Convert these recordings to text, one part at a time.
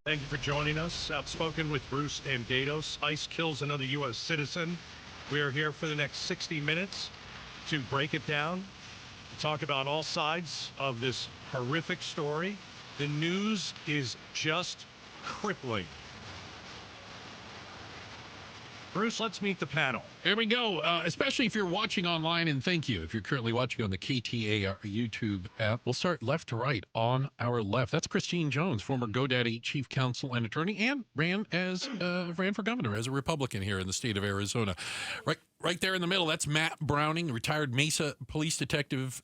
Thank you for joining us. Outspoken with Bruce and Gaydos. ICE kills another U.S. citizen. We are here for the next 60 minutes to break it down, to talk about all sides of this horrific story. The news is just crippling. Bruce, let's meet the panel. Here we go. Especially if you're watching online, and thank you if you're currently watching on the KTAR YouTube app. We'll start left to right. On our left, that's Christine Jones, former GoDaddy chief counsel and attorney, and ran for governor as a Republican here in the state of Arizona. Right there in the middle, that's Matt Browning, retired Mesa police detective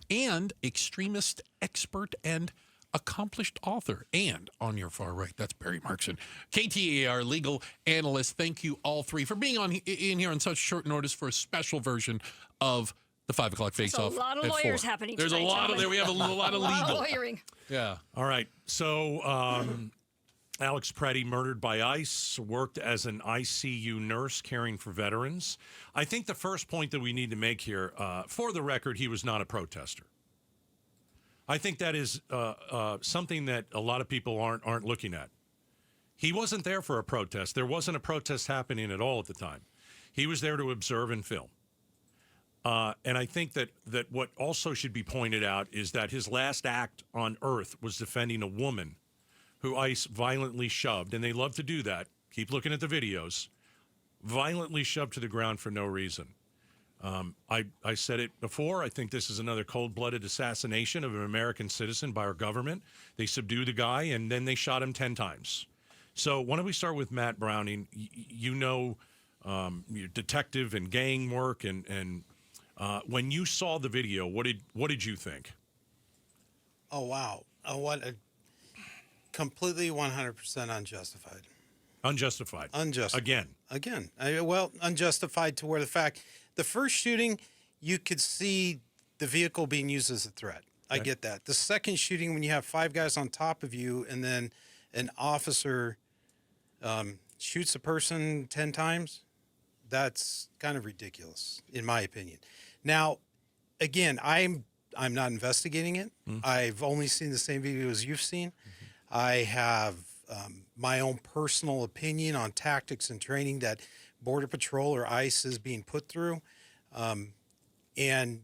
and extremist expert and accomplished author. And on your far right, that's Barry Markson, KTAR legal analyst. Thank you all three for being in here on such short notice for a special version of the 5 o'clock Faceoff. There's a lot of lawyers happening There's tonight, a lot of there. We have a lot of legal lawyering. Yeah. All right. So Alex Preddy murdered by ICE, worked as an ICU nurse caring for veterans. I think the first point that we need to make here, for the record, he was not a protester. I think that is something that a lot of people aren't looking at. He wasn't there for a protest. There wasn't a protest happening at all at the time. He was there to observe and film. And I think that what also should be pointed out is that his last act on earth was defending a woman who ICE violently shoved, and they love to do that. Keep looking at the videos. Violently shoved to the ground for no reason. I said it before. I think this is another cold-blooded assassination of an American citizen by our government. They subdued the guy, and then they shot him 10 times. So why don't we start with Matt Browning? You know, your detective and gang work, and when you saw the video, what did you think? Oh, wow. What a completely 100% unjustified. Unjustified. Unjustified. Again. Unjustified to where the first shooting, you could see the vehicle being used as a threat. I get that. The second shooting, when you have 5 guys on top of you and then an officer shoots a person 10 times, that's kind of ridiculous, in my opinion. Now, again, I'm not investigating it. I've only seen the same video as you've seen. I have my own personal opinion on tactics and training that Border Patrol or ICE is being put through. And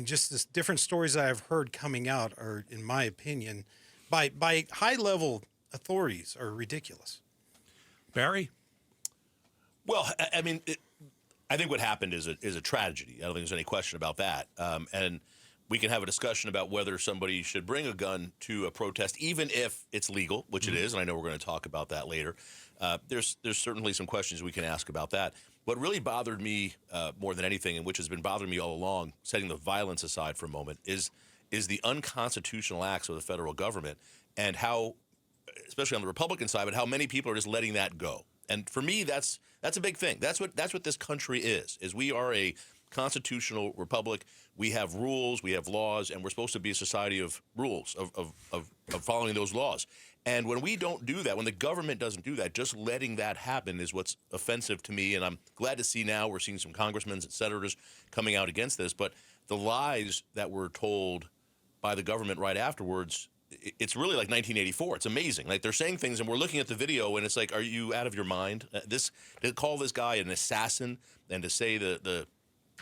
just the different stories I've heard coming out are, in my opinion, by high-level authorities, are ridiculous. Barry? Well, I mean, I think what happened is a tragedy. I don't think there's any question about that. And we can have a discussion about whether somebody should bring a gun to a protest, even if it's legal, which it is, and I know we're going to talk about that later. There's certainly some questions we can ask about that. What really bothered me more than anything, and which has been bothering me all along, setting the violence aside for a moment, is the unconstitutional acts of the federal government and how, especially on the Republican side, but how many people are just letting that go. And for me, that's a big thing. That's what this country is we are a constitutional republic. We have rules, we have laws, and we're supposed to be a society of rules, of following those laws. And when we don't do that, when the government doesn't do that, just letting that happen is what's offensive to me. And I'm glad to see now we're seeing some congressmen and senators coming out against this. But the lies that were told by the government right afterwards, it's really like 1984. It's amazing. Like, they're saying things, and we're looking at the video, and it's like, are you out of your mind? To call this guy an assassin and to say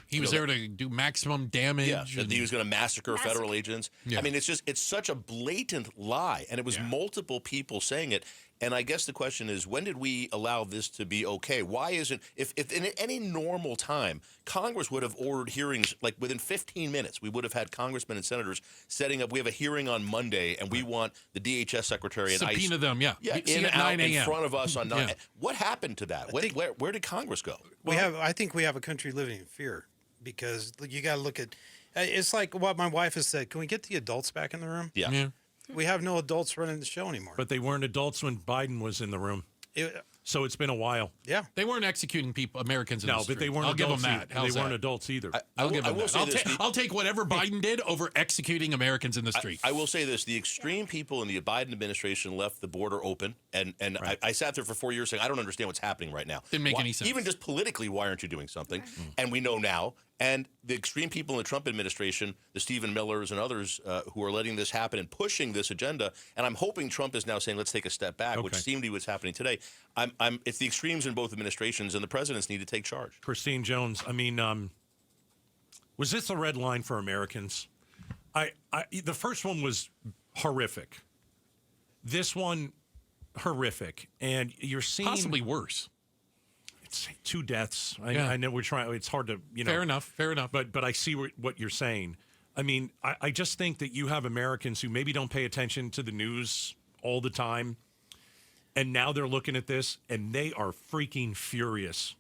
he was there to do maximum damage. Yeah, that he was going to massacre federal agents. Yeah. I mean, it's such a blatant lie, and it was multiple people saying it. And I guess the question is, when did we allow this to be okay? Why isn't, if in any normal time, Congress would have ordered hearings, like within 15 minutes, we would have had congressmen and senators setting up, we have a hearing on Monday, and we want the DHS secretary and subpoena ICE. them, in front of us on 9 a.m. What happened to that? Where did Congress go? I think we have a country living in fear, because you got to look at, it's like what my wife has said, can we get the adults back in the room? Yeah. We have no adults running the show anymore. But they weren't adults when Biden was in the room. So it's been a while. Yeah. They weren't executing Americans in the street. No, but they weren't I'll adults. Give them that. They weren't adults either. I'll give them that. I'll take whatever Biden did over executing Americans in the street. I will say this. The extreme people in the Biden administration left the border open. And right. I sat there for 4 years saying, I don't understand what's happening right now. Didn't make any sense. Even just politically, why aren't you doing something? And we know now. And the extreme people in the Trump administration, the Stephen Millers and others who are letting this happen and pushing this agenda, and I'm hoping Trump is now saying, let's take a step back, which seemed to be what's happening today. It's the extremes in both administrations, and the presidents need to take charge. Christine Jones, I mean, was this a red line for Americans? The first one was horrific. This one, horrific. And you're seeing... Possibly worse. 2 deaths. I know we're trying. It's hard to, Fair enough. But I see what you're saying. I mean, I just think that you have Americans who maybe don't pay attention to the news all the time, and now they're looking at this and they are freaking furious.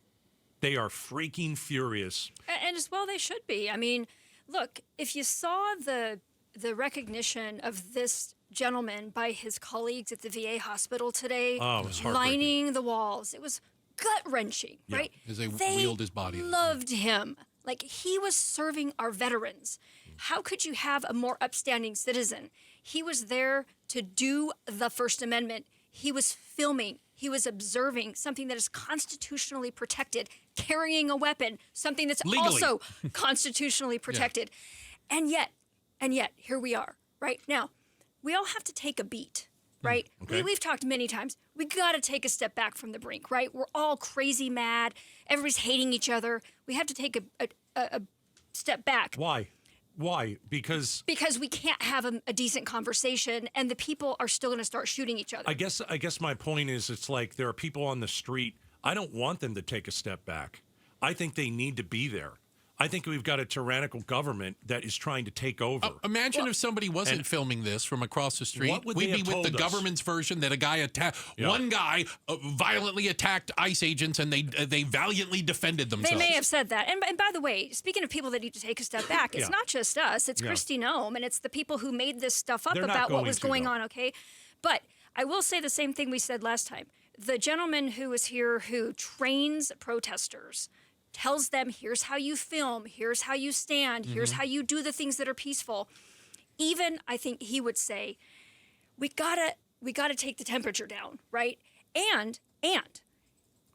They are freaking furious. And as well, they should be. I mean, look, if you saw the recognition of this gentleman by his colleagues at the VA hospital today, it was heartbreaking. lining the walls, it was gut-wrenching, right? As they wheeled his body. Loved him. Like, he was serving our veterans. How could you have a more upstanding citizen? He was there to do the First Amendment. He was filming. He was observing something that is constitutionally protected, carrying a weapon, something that's Legally. also constitutionally protected. And yet, here we are, right? Now, we all have to take a beat, right? Okay. We've talked many times. We got to take a step back from the brink, right? We're all crazy mad. Everybody's hating each other. We have to take a step back. Why? Because we can't have a decent conversation, and the people are still going to start shooting each other. I guess my point is, it's like there are people on the street. I don't want them to take a step back. I think they need to be there. I think we've got a tyrannical government that is trying to take over. Imagine if somebody wasn't filming this from across the street. What would We'd they be have with told the us? government's version that a guy attacked one guy violently attacked ICE agents, and they valiantly defended themselves. They may have said that. And by the way, speaking of people that need to take a step back, it's not just us. It's Kristi Noem, and it's the people who made this stuff up They're not about what going was to, going though. on, okay? But I will say the same thing we said last time. The gentleman who was here who trains protesters tells them, here's how you film, here's how you stand, here's how you do the things that are peaceful. Even, I think he would say, we gotta take the temperature down, right? And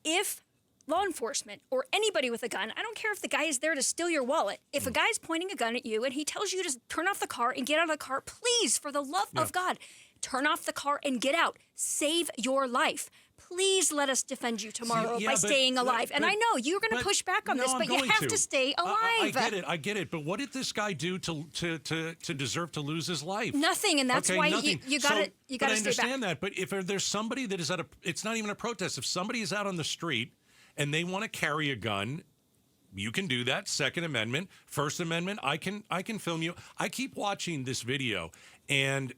if law enforcement or anybody with a gun, I don't care if the guy is there to steal your wallet, if a guy's pointing a gun at you and he tells you to turn off the car and get out of the car, please, for the love of God, turn off the car and get out. Save your life. Please let us defend you tomorrow by staying alive. And I know you're going to push back on this, but you have to stay alive. I get it. But what did this guy do to deserve to lose his life? Nothing, and that's why nothing. you got to stay back. I understand that. But if there's somebody that is it's not even a protest. If somebody is out on the street and they want to carry a gun, you can do that. Second Amendment, First Amendment. I can film you. I keep watching this video, and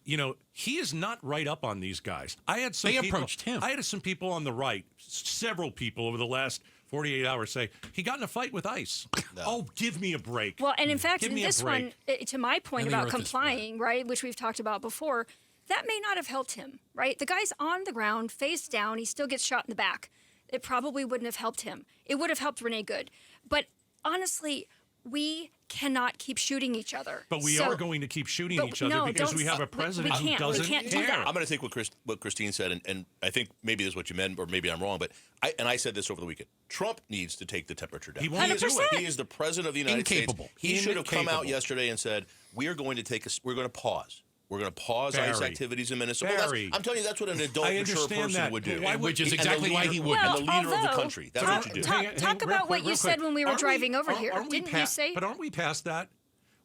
he is not right up on these guys. They approached him. I had some people on the right, several people over the last 48 hours say he got in a fight with ICE. No. Oh, give me a break. Well, and in fact, Give me this a break. one, to my point about complying, right, which we've talked about before, that may not have helped him, right? The guy's on the ground, face down. He still gets shot in the back. It probably wouldn't have helped him. It would have helped Renee Good. But honestly, we cannot keep shooting each other. But we are going to keep shooting each other because we have a president who doesn't we can't care. do that. I'm going to take what Christine said, and I think maybe this is what you meant, or maybe I'm wrong, but I said this over the weekend. Trump needs to take the temperature down. He won't do it. He is the president of the United States. He should have come out yesterday and said, we're going to pause. We're going to pause ICE activities in Minnesota. Well, I'm telling you, that's what an adult, mature person would do. Which is exactly why he would. And the leader of the country. That's what you do. Talk about what you said when we were driving over here. Didn't you say? But aren't we past that?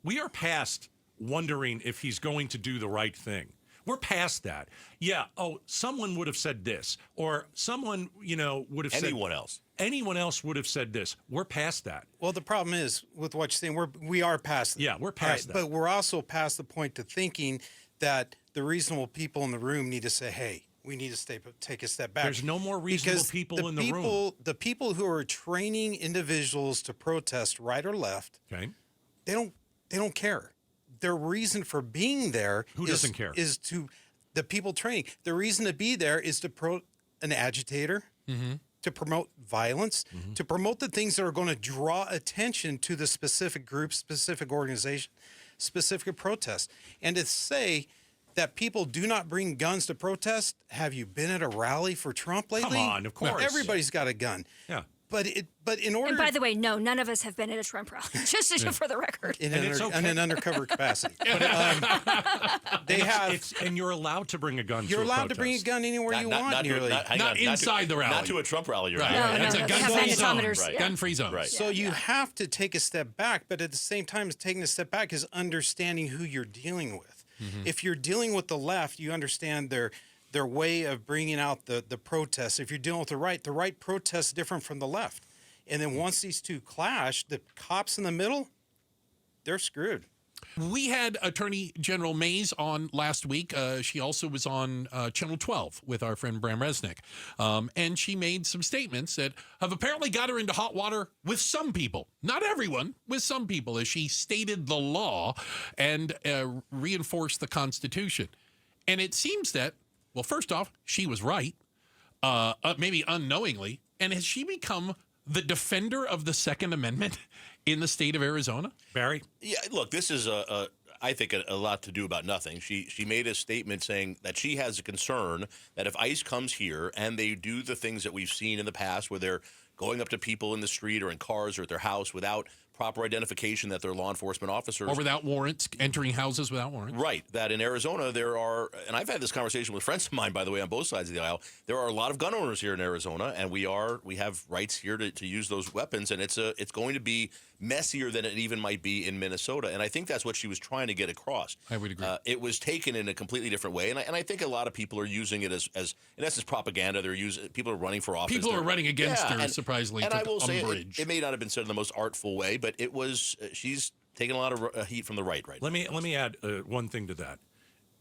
We are past wondering if he's going to do the right thing. We're past that. Yeah. Oh, someone would have said this, or someone, would have said anyone else. Anyone else would have said this. We're past that. Well, the problem is with what you're saying, we are past that. Yeah, we're past that. But we're also past the point to thinking that the reasonable people in the room need to say, hey, we need to take a step back. There's no more reasonable people in the room. The people who are training individuals to protest right or left, okay, they don't care. Their reason for being there doesn't care? Is to the people training. The reason to be there is to an agitator, to promote violence, to promote the things that are going to draw attention to the specific group, specific organization, specific protest. And to say that people do not bring guns to protest, have you been at a rally for Trump lately? Come on, of course. Everybody's got a gun. Yeah. But in order, And by the way, no, none of us have been at a Trump rally, just for the record. in And it's okay. an undercover capacity, they have. And you're allowed to bring a gun. You're to a allowed to bring a protest. gun anywhere you want. Not, nearly. hang Not on, inside the rally. Not to a Trump rally. You're Right. right. That's no, a they have gun-free zone. magnetometers, Right. yeah. Gun-free zone. Right. So you have to take a step back, but at the same time, taking a step back is understanding who you're dealing with. If you're dealing with the left, you understand their way of bringing out the protests. If you're dealing with the right protests different from the left. And then once these two clash, the cops in the middle, they're screwed. We had Attorney General Mays on last week. She also was on Channel 12 with our friend Bram Resnick. And she made some statements that have apparently got her into hot water with some people. Not everyone, with some people, as she stated the law and reinforced the Constitution. And it seems that, well, first off, she was right, maybe unknowingly. And has she become the defender of the Second Amendment in the state of Arizona? Barry? Yeah, look, this is I think a lot to do about nothing. She made a statement saying that she has a concern that if ICE comes here and they do the things that we've seen in the past, where they're going up to people in the street or in cars or at their house without proper identification that they're law enforcement officers. Or without warrants, entering houses without warrants. Right. That in Arizona there are, and I've had this conversation with friends of mine, by the way, on both sides of the aisle. There are a lot of gun owners here in Arizona, and we have rights here to use those weapons, and it's going to be messier than it even might be in Minnesota. And I think that's what she was trying to get across. I would agree. It was taken in a completely different way, and I think a lot of people are using it as in essence propaganda. People are running for office. People are running against her, and, surprisingly, and to I will say umbrage. it may not have been said in the most artful way, but it was. She's taking a lot of heat from the right now. Let me add one thing to that.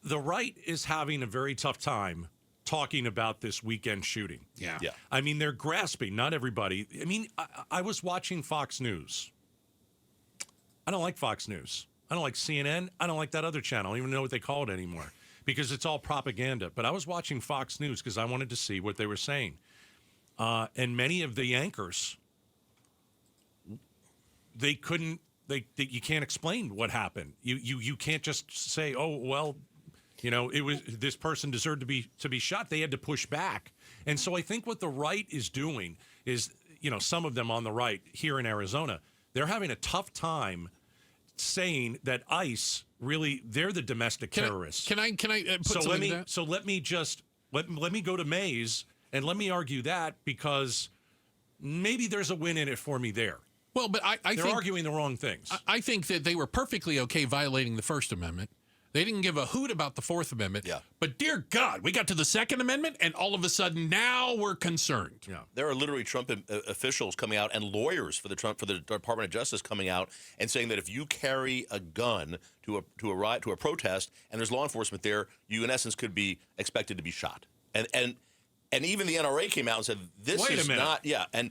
The right is having a very tough time talking about this weekend shooting. Yeah. Yeah. I mean, they're grasping. Not everybody. I mean, I was watching Fox News. I don't like Fox News. I don't like CNN. I don't like that other channel. I don't even know what they call it anymore because it's all propaganda. But I was watching Fox News because I wanted to see what they were saying. And many of the anchors, they couldn't. You can't explain what happened. You can't just say, oh well, it was this person deserved to be shot. They had to push back, and so I think what the right is doing is, some of them on the right here in Arizona, they're having a tough time saying that ICE really they're the domestic terrorists. Can I put something to that? So let me go to Mays and let me argue that because maybe there's a win in it for me there. Well, but I They're think arguing the wrong things. I think that they were perfectly okay violating the First Amendment. They didn't give a hoot about the Fourth Amendment. Yeah. But dear God, we got to the Second Amendment, and all of a sudden now we're concerned. Yeah. There are literally Trump officials coming out and lawyers for the Department of Justice coming out and saying that if you carry a gun to a protest and there's law enforcement there, you in essence could be expected to be shot. And even the NRA came out and said, "This Wait a is minute. not." Yeah, and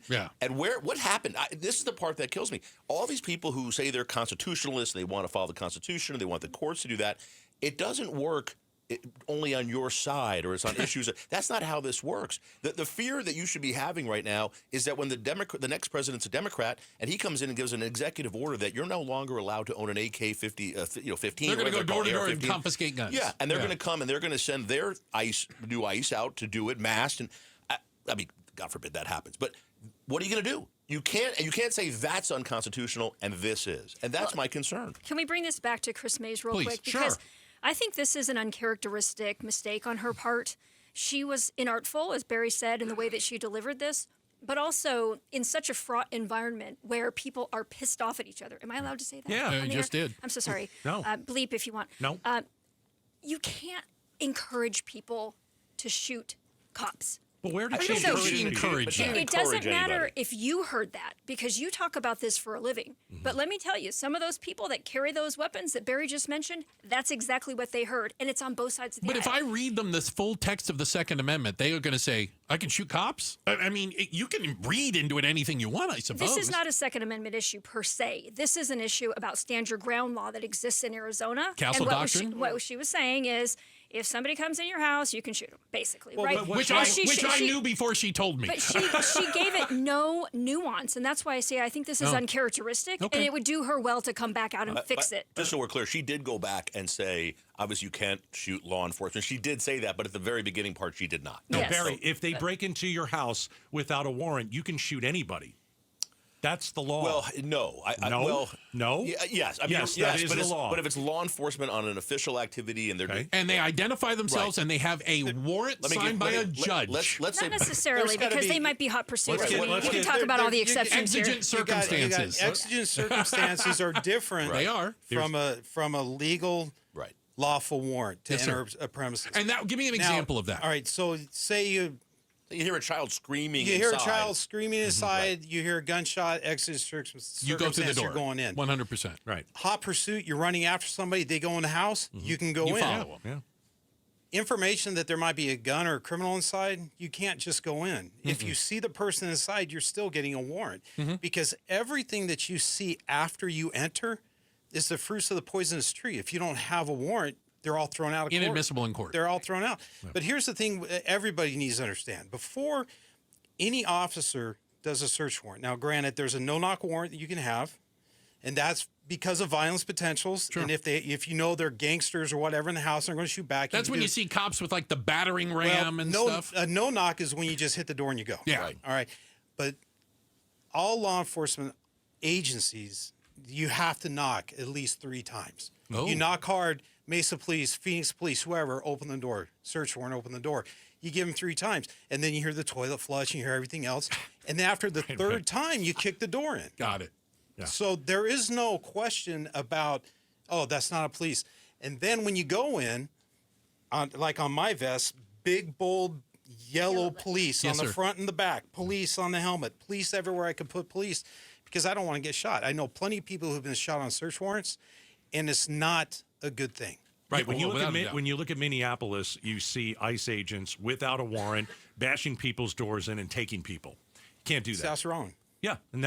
what happened? This is the part that kills me. All these people who say they're constitutionalists, they want to follow the Constitution, they want the courts to do that. It doesn't work only on your side or it's on issues. That's not how this works. The fear that you should be having right now is that when the next president's a Democrat and he comes in and gives an executive order that you're no longer allowed to own an AK-15. They're going to go door to door and confiscate guns. Yeah, and they're going to come and they're going to send their new ICE out to do it masked. And I mean, God forbid that happens. But what are you going to do? You can't say that's unconstitutional and this is, and that's my concern. Can we bring this back to Chris Mays real Please, quick? sure. Because I think this is an uncharacteristic mistake on her part. She was inartful, as Barry said, in the way that she delivered this, but also in such a fraught environment where people are pissed off at each other. Am I allowed to say that? Yeah, on you air? just did. I'm so sorry. No. Bleep if you want. No. You can't encourage people to shoot cops. But where did I she don't know if she encourage encouraged She that. didn't It doesn't encourage matter anybody. if you heard that because you talk about this for a living. But let me tell you, some of those people that carry those weapons that Barry just mentioned, that's exactly what they heard. And it's on both sides of the But if I aisle. read them this full text of the Second Amendment, they are going to say, I can shoot cops? I mean, you can read into it anything you want, I suppose. This is not a Second Amendment issue per se. This is an issue about stand your ground law that exists in Arizona. Castle and doctrine? what she was saying is, if somebody comes in your house, you can shoot them, basically, Well, right? but Which And I knew before she told me. But she gave it no nuance, and that's why I say I think this is Oh. uncharacteristic, Okay. and it would do her well to come back out and fix it. Just so we're clear, she did go back and say, obviously, you can't shoot law enforcement. She did say that, but at the very beginning part, she did not. No, Yes. Barry, if they break into your house without a warrant, you can shoot anybody. That's the law. Well, no. No? No? Yes. I mean, Yes, that is but the it's- law. But if it's law enforcement on an official activity and they're Okay. And they identify themselves, Right. and they have a warrant signed by a judge. Let's say Not necessarily, There's gotta because be- they might be hot pursuits. get- I mean, let's we can get- talk about all the you get exceptions here. exigent You got circumstances. exigent circumstances are different. They are. from a legal, right. lawful warrant to Yes, enter sir. a premises. And that, give me an Now, example of that. All right, so say you You hear a child screaming. hear a inside. child screaming inside, you hear a gunshot, exigent circumstance, You go through the door. you're going in. 100%. Right. Hot pursuit, you're running after somebody, they go in the house, you can go You in. follow them. Yeah. Information that there might be a gun or a criminal inside, you can't just go in. If you see the person inside, you're still getting a warrant because everything that you see after you enter is the fruits of the poisonous tree. If you don't have a warrant, they're all thrown out of court. Inadmissible in court. They're all thrown out. But here's the thing everybody needs to understand. Before any officer does a search warrant, now granted, there's a no-knock warrant that you can have, and that's because of violence potentials. Sure. And if you know they're gangsters or whatever in the house, they're going to shoot back. That's can when do- you see cops with like the battering ram and no, stuff. A no-knock is when you just hit the door and you go. Yeah. Right. All right. But all law enforcement agencies, you have to knock at least 3 times. Oh. You knock hard, Mesa Police, Phoenix Police, whoever, open the door. Search warrant, open the door. You give them 3 times, and then you hear the toilet flush, and you hear everything else. And then after the third time, you kick the door in. Got it. Yeah. So there is no question about, oh, that's not a police. And then when you go in, like on my vest, big, bold, yellow police Yes, on the sir. front and the back, police on the helmet, police everywhere I could put police because I don't want to get shot. I know plenty of people who've been shot on search warrants, and it's not a good thing. Right. When you look Without at a doubt. when you look at Minneapolis, you see ICE agents without a warrant bashing people's doors in and taking people. Can't do that. That's wrong. Yeah, and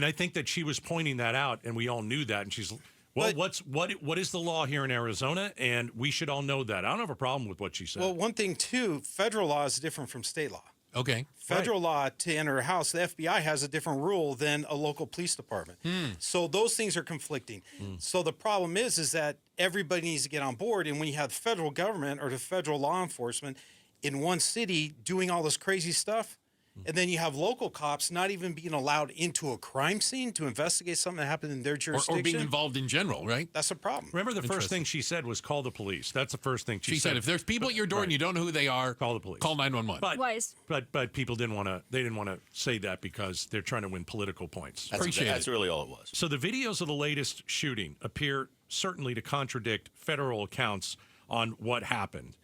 I think that she was pointing that out, and we all knew that. And she's, well, But- what is the law here in Arizona? And we should all know that. I don't have a problem with what she said. Well, one thing, too, federal law is different from state law. Okay. Federal law to enter a house, the FBI has a different rule than a local police department. So those things are conflicting. So the problem is that everybody needs to get on board. And when you have the federal government or the federal law enforcement in one city doing all this crazy stuff, and then you have local cops not even being allowed into a crime scene to investigate something that happened in their jurisdiction, Or being involved in general, right? that's a problem. Remember the first thing she said was call the police. That's the first thing She said, if there's people at your door and you don't know who they are, Call the police. Call 911. Wise. But people didn't want to. They didn't want to say that because they're trying to win political points. Appreciate That's it. really all it was. So the videos of the latest shooting appear certainly to contradict federal accounts on what happened.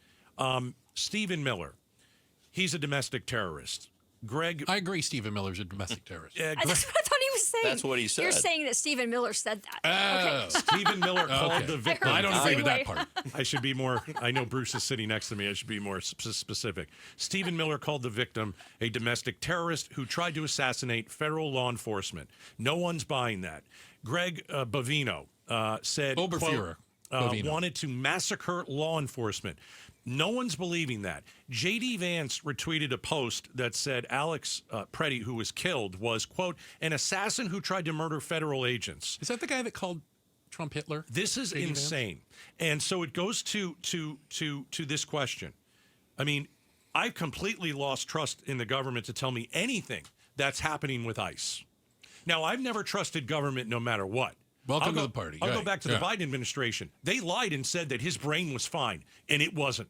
Stephen Miller, he's a domestic terrorist. Greg, I agree Stephen Miller's a domestic terrorist. That's what I thought he was saying. That's what he said. You're saying that Stephen Miller said that. Oh. Stephen Miller called Okay. the victim. heard I don't the agree same with that way. part. I should be more. I know Bruce is sitting next to me. I should be more specific. Stephen Miller called the victim a domestic terrorist who tried to assassinate federal law enforcement. No one's buying that. Greg Bovino said, Oberfuhrer quote, Bovino. wanted to massacre law enforcement. No one's believing that. J.D. Vance retweeted a post that said Alex Preddy, who was killed, was, quote, an assassin who tried to murder federal agents. Is that the guy that called Trump Hitler? This is J.D. Vance? insane. And so it goes to this question. I mean, I've completely lost trust in the government to tell me anything that's happening with ICE. Now, I've never trusted government no matter what. Welcome to the party. I'll go Right. back to Yeah. the Biden administration. They lied and said that his brain was fine, and it wasn't.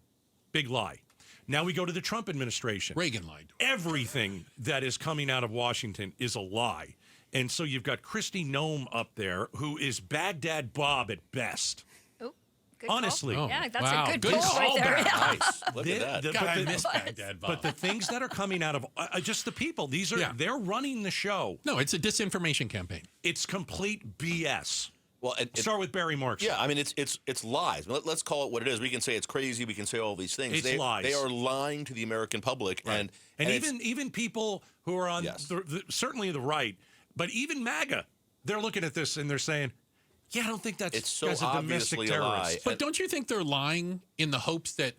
Big lie. Now we go to the Trump administration. Reagan lied. Everything that is coming out of Washington is a lie. And so you've got Kristi Noem up there, who is Baghdad Bob at best. Oh, good call. Honestly. Oh, Yeah, that's wow. a good Good call right there. callback. Yeah. Nice. Look The- at that. the- God, I but the- miss Baghdad Bob. But the things that are coming out of just the people, these are Yeah. they're running the show. No, it's a disinformation campaign. It's complete BS. Well, Start with Barry Markson. yeah, I mean, it's lies. Let's call it what it is. We can say it's crazy. We can say all these things. It's lies. They are lying to the American public, And it's- even people who are on Yes. certainly the right, but even MAGA, they're looking at this and they're saying, Yeah, I don't think that's It's so as a domestic obviously a lie. terrorist. But don't you think they're lying in the hopes that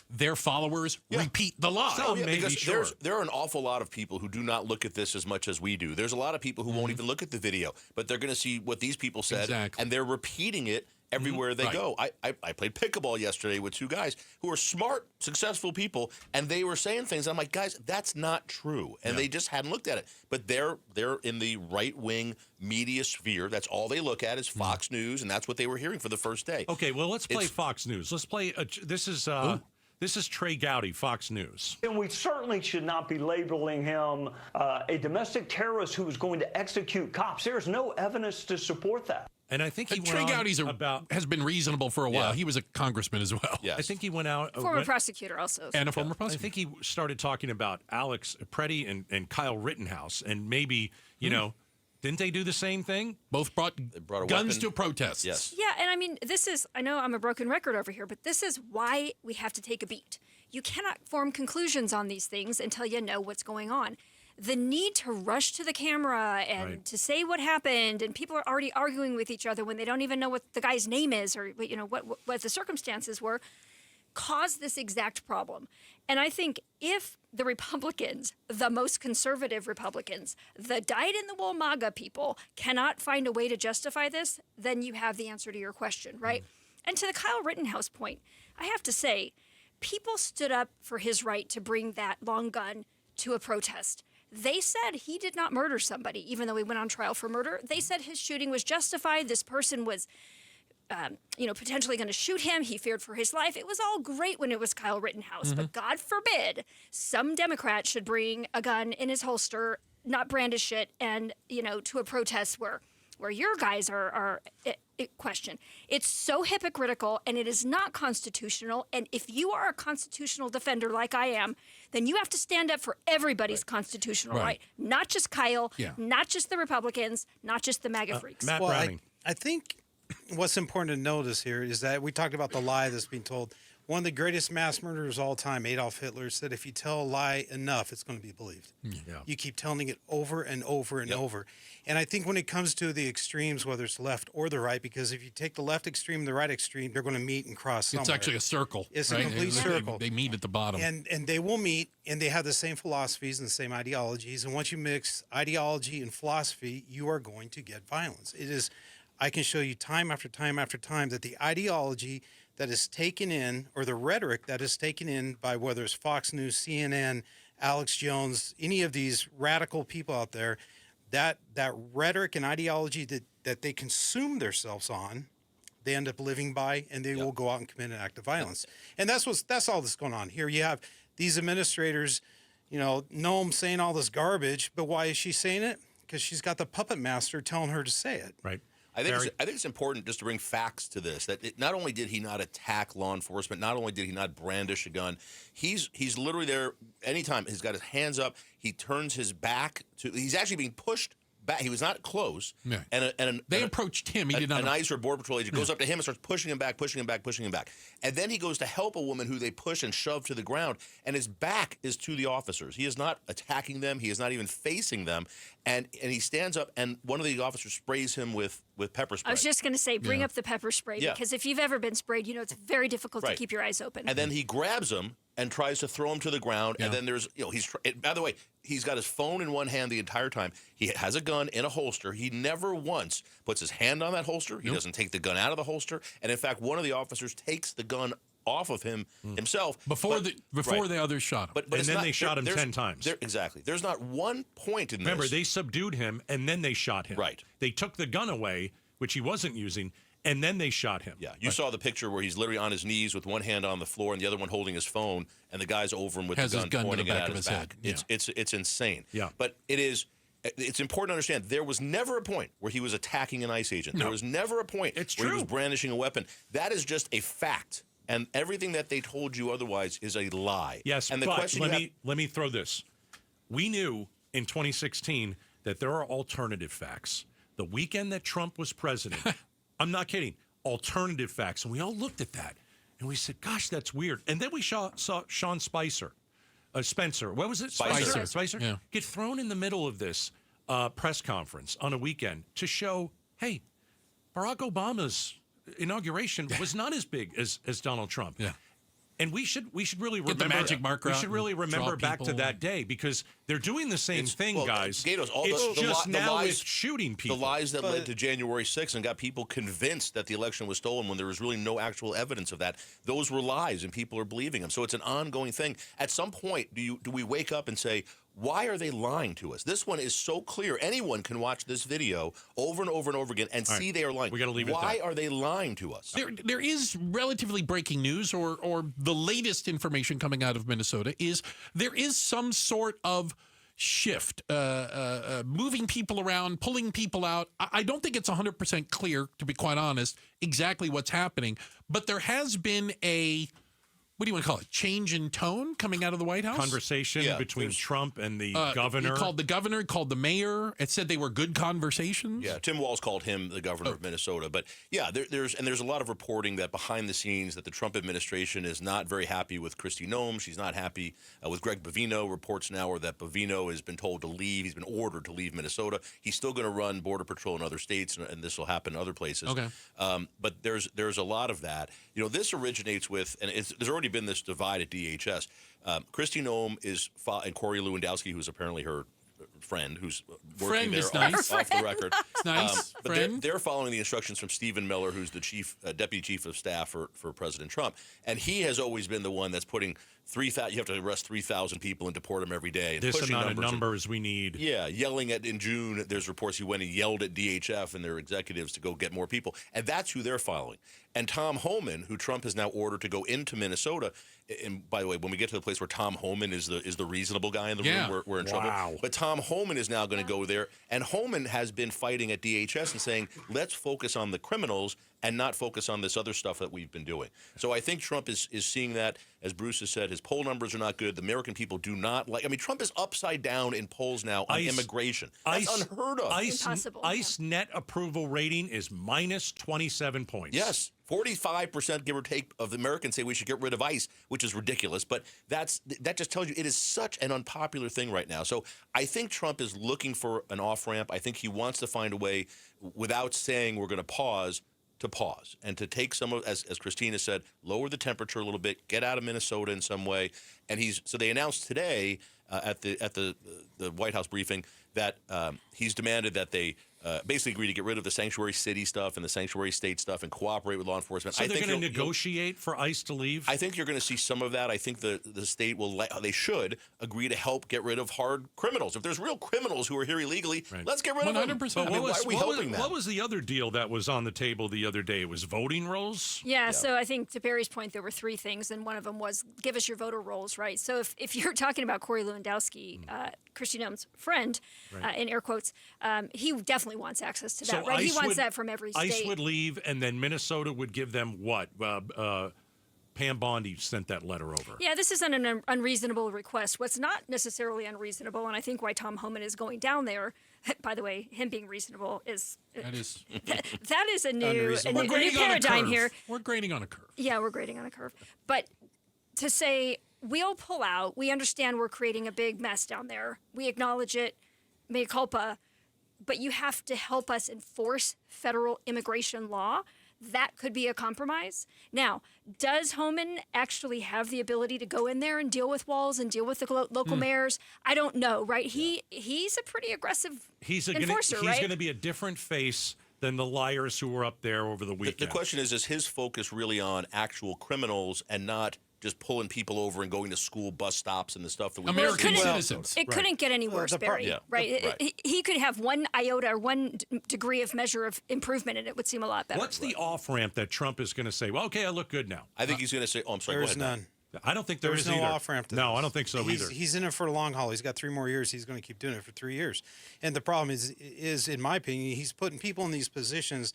their followers repeat the lie? So- maybe, because sure. there are an awful lot of people who do not look at this as much as we do. There's a lot of people who won't even look at the video, but they're going to see what these people said, Exactly. and they're repeating it everywhere they Right. go. I played pickleball yesterday with two guys who are smart, successful people, and they were saying things. I'm like, guys, that's not true, and they just hadn't looked at it. But they're in the right-wing media sphere. That's all they look at is Fox News, and that's what they were hearing for the first day. Okay, well, let's play It's- Fox News. Let's play. This is Trey Gowdy, Fox News. And we certainly should not be labeling him a domestic terrorist who is going to execute cops. There's no evidence to support that. And I think he Trey went on Gowdy's about. has been reasonable for a while. Yeah. He was a congressman as well. Yes. I think he went out. Former prosecutor also. And a former I prosecutor. think he started talking about Alex Preddy and Kyle Rittenhouse, and maybe didn't they do the same thing? Both brought brought a guns weapon. to protests. Yes. Yeah, and I mean, I know I'm a broken record over here, but this is why we have to take a beat. You cannot form conclusions on these things until you know what's going on. The need to rush to the camera and Right. to say what happened, and people are already arguing with each other when they don't even know what the guy's name is or what the circumstances were, caused this exact problem. And I think if the Republicans, the most conservative Republicans, the dyed-in-the-wool MAGA people, cannot find a way to justify this, then you have the answer to your question, right? And to the Kyle Rittenhouse point, I have to say, people stood up for his right to bring that long gun to a protest. They said he did not murder somebody, even though he went on trial for murder. They said his shooting was justified. This person was potentially going to shoot him. He feared for his life. It was all great when it was Kyle Rittenhouse, but God forbid some Democrat should bring a gun in his holster, not brandish it, and to a protest where your guys are questioned. It's so hypocritical, and it is not constitutional. And if you are a constitutional defender like I am, then you have to stand up for everybody's constitutional right, not just Kyle, not just the Republicans, not just the MAGA freaks. Matt Well, Browning. I think what's important to notice here is that we talked about the lie that's being told. One of the greatest mass murderers of all time, Adolf Hitler, said if you tell a lie enough, it's going to be believed. Yeah. You keep telling it over and over and over. And I think when it comes to the extremes, whether it's left or the right, because if you take the left extreme and the right extreme, they're going to meet and cross somewhere. It's actually a circle. It's a right? complete circle. They meet at the bottom. And they will meet, and they have the same philosophies and the same ideologies. And once you mix ideology and philosophy, you are going to get violence. It is, I can show you time after time after time that the ideology that is taken in, or the rhetoric that is taken in by whether it's Fox News, CNN, Alex Jones, any of these radical people out there, that rhetoric and ideology that they consume themselves on, they end up living by, and they will go out and commit an act of violence. And that's all that's going on here. You have these administrators, Noam saying all this garbage, but why is she saying it? Because she's got the puppet master telling her to say it. Right. I think it's important just to bring facts to this. That not only did he not attack law enforcement, not only did he not brandish a gun, he's literally there anytime. He's got his hands up. He turns his back to. He's actually being pushed back. He was not close. Yeah. They approached him. He did not. An ICE or border patrol agent goes up to him and starts pushing him back. And then he goes to help a woman who they push and shove to the ground, and his back is to the officers. He is not attacking them. He is not even facing them. And he stands up, and one of the officers sprays him with pepper spray. I was just going to say, bring up the pepper spray, because if you've ever been sprayed, it's very difficult to keep your eyes open. And then he grabs him and tries to throw him to the ground. And then there's, by the way, he's got his phone in one hand the entire time. He has a gun in a holster. He never once puts his hand on that holster. He doesn't take the gun out of the holster. And in fact, one of the officers takes the gun off of him himself before the others shot him. But And then they shot him 10 times. Exactly. There's not one point in Remember, this. they subdued him, and then they shot him. Right. They took the gun away, which he wasn't using, and then they shot him. Yeah, you saw the picture where he's literally on his knees with one hand on the floor and the other one holding his phone, and the guy's over him with Has the his gun gun to pointing the it back at of his his back. head. It's insane. Yeah. But it's important to understand there was never a point where he was attacking an ICE agent. There was never a point It's where he true. was brandishing a weapon. That is just a fact. And everything that they told you otherwise is a lie. Yes, and the but question let me throw this. We knew in 2016 that there are alternative facts. The weekend that Trump was president, I'm not kidding, alternative facts. And we all looked at that, and we said, gosh, that's weird. And then we saw Sean Spencer. What was it? Spicer. Yeah. Get thrown in the middle of this press conference on a weekend to show, hey, Barack Obama's inauguration was not as big as Donald Trump. Yeah. And we should really Get remember the magic marker We out should and really remember draw back to people. that day because they're doing the same thing, well, guys. Gaydos, all it's the just the now lies- it's shooting people. The lies that led to January 6th and got people convinced that the election was stolen when there was really no actual evidence of that. Those were lies, and people are believing them. So it's an ongoing thing. At some point, do we wake up and say, why are they lying to us? This one is so clear. Anyone can watch this video over and over and over again and see they are lying. We gotta leave it at Why that. are they lying to us? There is relatively breaking news, or the latest information coming out of Minnesota is there is some sort of shift, moving people around, pulling people out. I don't think it's 100% clear, to be quite honest, exactly what's happening, but there has been a, what do you want to call it, change in tone coming out of the White House? Conversation between Trump and the governor. He called the governor, called the mayor. It said they were good conversations. Yeah, Tim Walz called him the governor of Minnesota. But yeah, there's a lot of reporting that behind the scenes that the Trump administration is not very happy with Kristi Noem. She's not happy with Greg Bovino. Reports now are that Bovino has been told to leave. He's been ordered to leave Minnesota. He's still going to run Border Patrol in other states, and this will happen in other places. Okay. But there's a lot of that. You know, this originates with, and there's already been this divide at DHS. Kristi Noem and Corey Lewandowski, who's apparently her friend, who's working Friend there is nice. off the record. It's nice. But Friend. they're following the instructions from Stephen Miller, who's the deputy chief of staff for President Trump, and he has always been the one that's putting 3,000. You have to arrest 3,000 people and deport them every day. And this pushing amount of and- numbers we need. Yeah, yelling at in June. There's reports he went and yelled at DHF and their executives to go get more people, and that's who they're following. And Tom Homan, who Trump has now ordered to go into Minnesota. And by the way, when we get to the place where Tom Homan is the reasonable guy in the room, we're in trouble. But Tom Homan is now going to go there, and Homan has been fighting at DHS and saying, let's focus on the criminals and not focus on this other stuff that we've been doing. So I think Trump is seeing that. As Bruce has said, his poll numbers are not good. The American people do not like. I mean, Trump is upside down in polls now on immigration. That's unheard of. Impossible. ICE net approval rating is minus 27 points. Yes. 45%, give or take, of the Americans say we should get rid of ICE, which is ridiculous. But that just tells you it is such an unpopular thing right now. So I think Trump is looking for an off-ramp. I think he wants to find a way, without saying we're going to pause and to take some of, as Christina said, lower the temperature a little bit, get out of Minnesota in some way. And so they announced today at the White House briefing that he's demanded that they basically agree to get rid of the sanctuary city stuff and the sanctuary state stuff and cooperate with law enforcement. So they're going to negotiate for ICE to leave? I think you're going to see some of that. I think the state they should agree to help get rid of hard criminals. If there's real criminals who are here illegally, let's get rid of them. 100%. But I mean, why are we helping them? What was the other deal that was on the table the other day? It was voting rolls? Yeah, so I think to Barry's point, there were three things, and one of them was give us your voter rolls, right? So if you're talking about Corey Lewandowski, Kristi Noem's friend, in air quotes, he definitely wants access to that, right? He wants that from every state. ICE would leave, and then Minnesota would give them what? Pam Bondi sent that letter over. Yeah, this isn't an unreasonable request. What's not necessarily unreasonable, and I think why Tom Homan is going down there, by the way, him being reasonable is that is a new paradigm here. We're grading on a curve. Yeah, we're grading on a curve. But to say we'll pull out, we understand we're creating a big mess down there. We acknowledge it, mea culpa, but you have to help us enforce federal immigration law. That could be a compromise. Now, does Homan actually have the ability to go in there and deal with Walz and deal with the local mayors? I don't know, right? He's a pretty aggressive enforcer, He's going to be a different face than the liars who were up there over the weekend. The question is his focus really on actual criminals and not just pulling people over and going to school bus stops and the stuff that we American citizens. It couldn't get any worse, Barry. Right? He could have one iota or one degree of measure of improvement, and it would seem a lot better. What's the off ramp that Trump is going to say? Well, okay, I look good now. I think he's going to say, "Oh, I'm sorry." There's go ahead, none. I don't think there's no either. off ramp. No, I don't think so either. He's in it for a long haul. He's got 3 more years. He's going to keep doing it for 3 years. And the problem is, in my opinion, he's putting people in these positions,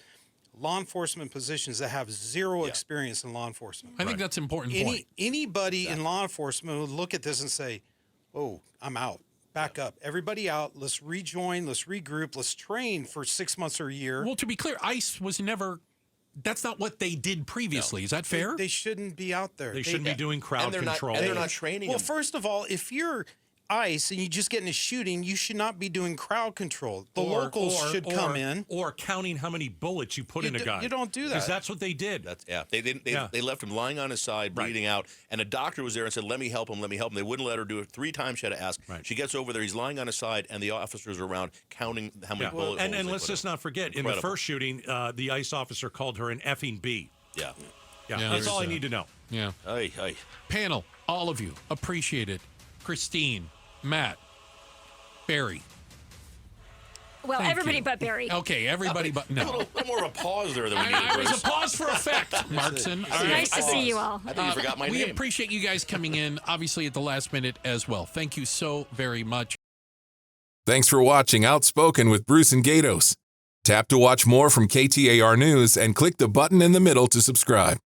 law enforcement positions that have zero experience in law enforcement. I think that's an important point. Anybody in law enforcement would look at this and say, "Oh, I'm out. Back up. Everybody out. Let's rejoin. Let's regroup. Let's train for 6 months or a year." Well, to be clear, ICE was never. That's not what they did previously. Is that fair? They shouldn't be out there. They shouldn't be doing crowd control. And they're not training Well, them. first of all, if you're ICE and you just get in a shooting, you should not be doing crowd control. The locals should come in. Or counting how many bullets you put in a guy. You don't do that. Because that's what they did. They left him lying on his side, bleeding out, and a doctor was there and said, let me help him, let me help him. They wouldn't let her do it. 3 times she had to ask. She gets over there, he's lying on his side, and the officers are around counting how many bullets. And let's just not forget, in the first shooting, the ICE officer called her an effing B. Yeah. That's all I need to know. Yeah. Aye. Panel, all of you, appreciate it. Christine, Matt, Barry. Well, Thank everybody you. but Barry. Okay, everybody but A no. little more of a pause there than we needed. I was a pause for effect, Markson. All right. Nice to see you all. I think you forgot my We name. appreciate you guys coming in, obviously at the last minute as well. Thank you so very much. Thanks for watching Outspoken with Bruce and Gaydos. Tap to watch more from KTAR News and click the button in the middle to subscribe.